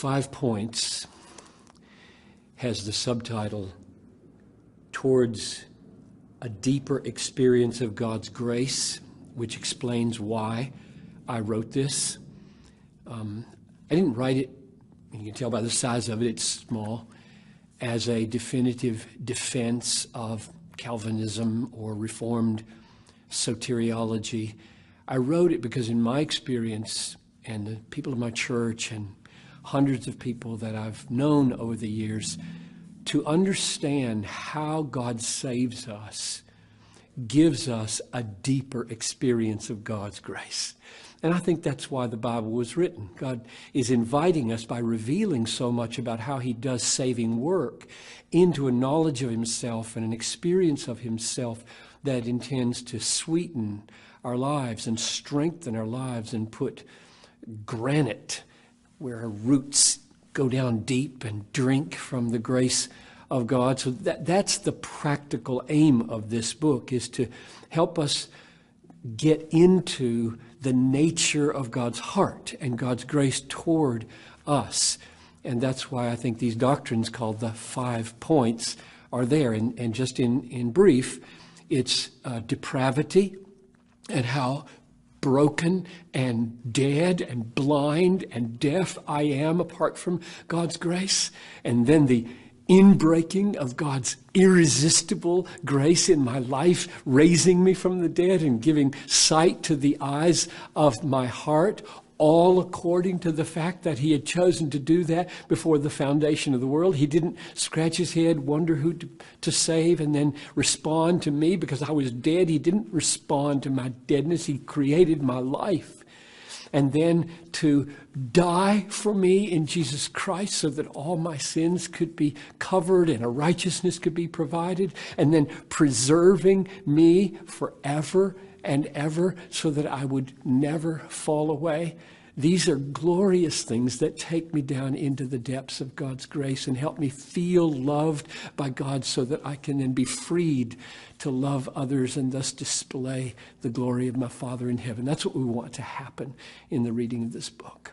5 points has the subtitle, Towards a Deeper Experience of God's Grace, which explains why I wrote this. I didn't write it, you can tell by the size of it, it's small, as a definitive defense of Calvinism or Reformed soteriology. I wrote it because in my experience, and the people of my church and hundreds of people that I've known over the years, to understand how God saves us gives us a deeper experience of God's grace. And I think that's why the Bible was written. God is inviting us by revealing so much about how he does saving work into a knowledge of himself and an experience of himself that intends to sweeten our lives and strengthen our lives and put granite where our roots go down deep and drink from the grace of God. So that's the practical aim of this book, is to help us get into the nature of God's heart and God's grace toward us. And that's why I think these doctrines called the 5 points are there. And just in brief, it's depravity and how broken and dead and blind and deaf I am apart from God's grace. And then the inbreaking of God's irresistible grace in my life, raising me from the dead and giving sight to the eyes of my heart, all according to the fact that he had chosen to do that before the foundation of the world. He didn't scratch his head, wonder who to save, and then respond to me because I was dead. He didn't respond to my deadness. He created my life. And then to die for me in Jesus Christ so that all my sins could be covered and a righteousness could be provided. And then preserving me forever and ever so that I would never fall away. These are glorious things that take me down into the depths of God's grace and help me feel loved by God so that I can then be freed to love others and thus display the glory of my Father in heaven. That's what we want to happen in the reading of this book.